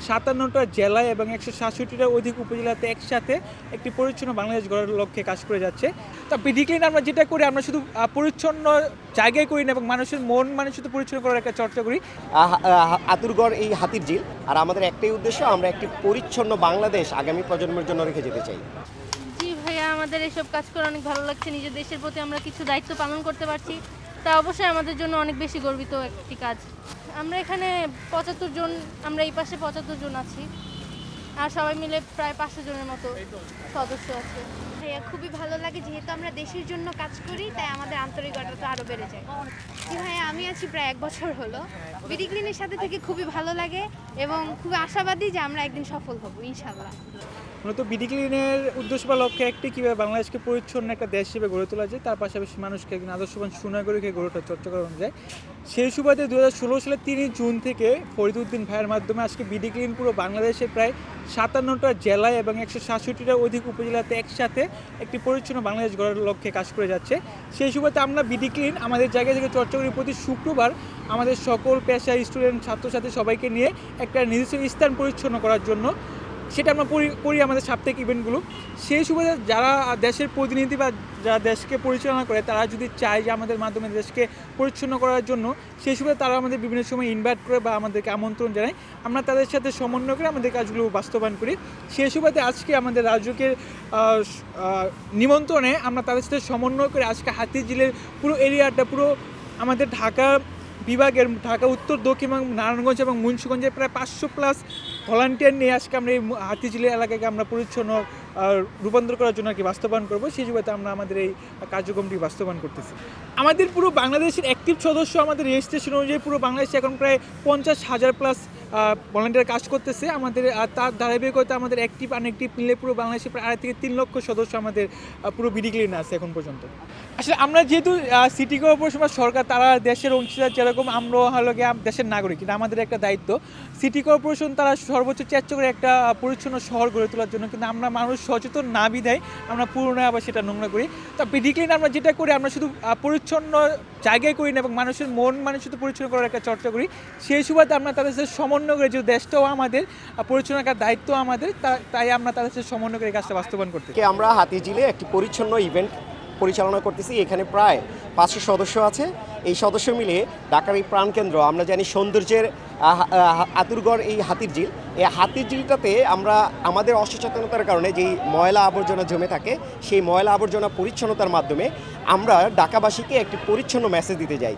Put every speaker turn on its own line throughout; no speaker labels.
57টা জেলায় এবং 167টার অধিক উপজেলাতে একসাথে একটি পরিচ্ছন্ন বাংলাদেশ গড়ার লক্ষ্যে কাজ করে যাচ্ছে। তো বিডি ক্লিন আমরা যেটা করি, আমরা শুধু পরিচ্ছন্ন জায়গায় করি না, এবং মানুষের মন শুধু পরিচ্ছন্ন করার একটা চর্চা করি।
আতুরগড় এই হাতির ঝিল, আর আমাদের একটাই উদ্দেশ্য, আমরা একটি পরিচ্ছন্ন বাংলাদেশ আগামী প্রজন্মের জন্য রেখে যেতে চাই।
জি ভাইয়া, আমাদের এসব কাজ করে অনেক ভালো লাগছে। নিজের দেশের প্রতি আমরা কিছু দায়িত্ব পালন করতে পারছি, তা অবশ্যই আমাদের জন্য অনেক বেশি গর্বিত একটি কাজ। আমরা এখানে 75 জন, আমরা এই পাশে 75 জন আছি, আর সবাই মিলে প্রায় 500 জনের মতো সদস্য আছে।
ভাইয়া খুবই ভালো লাগে, যেহেতু আমরা দেশের জন্য কাজ করি তাই আমাদের আন্তরিকতা তো আরও বেড়ে যায়। জি ভাইয়া, আমি আছি প্রায় 1 বছর হলো। বিডি ক্লিনের সাথে থেকে খুবই ভালো লাগে এবং খুবই আশাবাদী যে আমরা একদিন সফল হব ইনশাল্লাহ।
মূলত বিডি ক্লিনের উদ্দেশ্য বা লক্ষ্য একটি, কীভাবে বাংলাদেশকে পরিচ্ছন্ন একটা দেশ হিসেবে গড়ে তোলা যায়, তার পাশাপাশি মানুষকে একদিন আদর্শবান সুনাগরিকে গড়ে তোলার চর্চা করানো যায়। সেই সুবাদে 2016 সালের 3 জুন থেকে ফরিদউদ্দিন ভাইয়ের মাধ্যমে আজকে বিডি ক্লিন পুরো বাংলাদেশের প্রায় 57টা জেলায় এবং 167টার অধিক উপজেলাতে একসাথে একটি পরিচ্ছন্ন বাংলাদেশ গড়ার লক্ষ্যে কাজ করে যাচ্ছে। সেই সুবাদে আমরা বিডি ক্লিন আমাদের জায়গা থেকে চর্চা করি প্রতি শুক্রবার আমাদের সকল পেশা, স্টুডেন্ট, ছাত্রছাত্রী সবাইকে নিয়ে একটা নিজস্ব স্থান পরিচ্ছন্ন করার জন্য। সেটা আমরা করি আমাদের সাপ্তাহিক ইভেন্টগুলো। সেই সুবাদে যারা দেশের প্রতিনিধি বা যারা দেশকে পরিচালনা করে, তারা যদি চায় যে আমাদের মাধ্যমে দেশকে পরিচ্ছন্ন করার জন্য, সেই সুবাদে তারা আমাদের বিভিন্ন সময় ইনভাইট করে বা আমাদেরকে আমন্ত্রণ জানায়। আমরা তাদের সাথে সমন্বয় করে আমাদের কাজগুলো বাস্তবায়ন করি। সেই সুবাদে আজকে আমাদের রাজ্যকে নিমন্ত্রণে আমরা তাদের সাথে সমন্বয় করে আজকে হাতিঝিলের পুরো এরিয়াটা, পুরো আমাদের ঢাকা বিভাগের ঢাকা উত্তর, দক্ষিণ এবং নারায়ণগঞ্জ এবং মুন্সিগঞ্জের প্রায় 500+ ভলান্টিয়ার নিয়ে আজকে আমরা এই হাতিঝিলের এলাকাকে আমরা পরিচ্ছন্ন রূপান্তর করার জন্য আর কি বাস্তবায়ন করবো। সেই সুবাদে আমরা আমাদের এই কার্যক্রমটি বাস্তবায়ন করতেছি। আমাদের পুরো বাংলাদেশের অ্যাক্টিভ সদস্য, আমাদের রেজিস্ট্রেশন অনুযায়ী পুরো বাংলাদেশে এখন প্রায় 50,000+ ভলান্টিয়ার কাজ করতেছে। আমাদের তার ধারাবাহিকতা আমাদের অ্যাক্টিভ আনঅ্যাক্টিভ মিলে পুরো বাংলাদেশে প্রায় 2.5 থেকে 3 লক্ষ সদস্য আমাদের পুরো বিডি ক্লিন আছে এখন পর্যন্ত। আসলে আমরা যেহেতু সিটি কর্পোরেশন বা সরকার, তারা দেশের অংশীদার, যেরকম আমরা হলো গিয়ে দেশের নাগরিক, কিন্তু আমাদের একটা দায়িত্ব। সিটি কর্পোরেশন তারা সর্বোচ্চ চেষ্টা করে একটা পরিচ্ছন্ন শহর গড়ে তোলার জন্য, কিন্তু আমরা মানুষ সচেতন না বিধায় আমরা পুরোনো আবার সেটা নোংরা করি। তো বিডি ক্লিন আমরা যেটা করি, আমরা শুধু পরিচ্ছন্ন জায়গায় করি না, এবং মানুষের মন শুধু পরিচ্ছন্ন করার একটা চর্চা করি। সেই সুবাদে আমরা তাদের সাথে সমন্বয় করে, যে দেশটাও আমাদের, পরিচ্ছন্ন রাখার দায়িত্ব আমাদের, তাই আমরা তাদের সাথে সমন্বয় করে কাজটা বাস্তবায়ন করতে।
আমরা হাতিঝিলে একটি পরিচ্ছন্ন ইভেন্ট পরিচালনা করতেছি। এখানে প্রায় 500 সদস্য আছে। এই সদস্য মিলে ঢাকার এই প্রাণকেন্দ্র, আমরা জানি সৌন্দর্যের আতুরগড় এই হাতির ঝিল, এই হাতির ঝিলটাতে আমরা আমাদের অসচেতনতার কারণে যেই ময়লা আবর্জনা জমে থাকে, সেই ময়লা আবর্জনা পরিচ্ছন্নতার মাধ্যমে আমরা ঢাকাবাসীকে একটি পরিচ্ছন্ন মেসেজ দিতে যাই,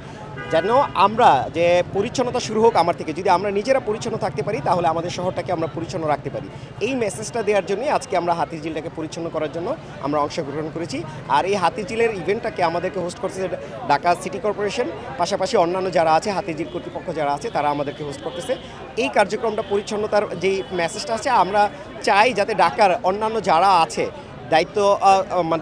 যেন আমরা যে পরিচ্ছন্নতা শুরু হোক আমার থেকে। যদি আমরা নিজেরা পরিচ্ছন্ন থাকতে পারি, তাহলে আমাদের শহরটাকে আমরা পরিচ্ছন্ন রাখতে পারি। এই মেসেজটা দেওয়ার জন্যই আজকে আমরা হাতির ঝিলটাকে পরিচ্ছন্ন করার জন্য আমরা অংশগ্রহণ করেছি। আর এই হাতির ঝিলের ইভেন্টটাকে আমাদেরকে হোস্ট করছে ঢাকা সিটি কর্পোরেশন, পাশাপাশি অন্যান্য যারা আছে, হাতির ঝিল কর্তৃপক্ষ যারা আছে, তারা আমাদেরকে হোস্ট করতেছে। এই কার্যক্রমটা পরিচ্ছন্নতার যেই মেসেজটা আছে, আমরা চাই যাতে ঢাকার অন্যান্য যারা আছে,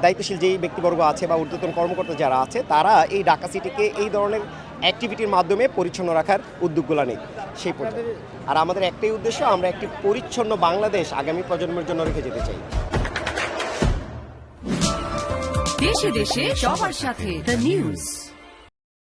দায়িত্বশীল যেই ব্যক্তিবর্গ আছে বা ঊর্ধ্বতন কর্মকর্তা যারা আছে, তারা এই ঢাকা সিটিকে এই ধরনের অ্যাক্টিভিটির মাধ্যমে পরিচ্ছন্ন রাখার উদ্যোগগুলো নেই সেই পর্যায়ে। আর আমাদের একটাই উদ্দেশ্য, আমরা একটি পরিচ্ছন্ন বাংলাদেশ আগামী প্রজন্মের জন্য রেখে যেতে চাই।
দেশে দেশে সবার সাথে দ্য নিউজ।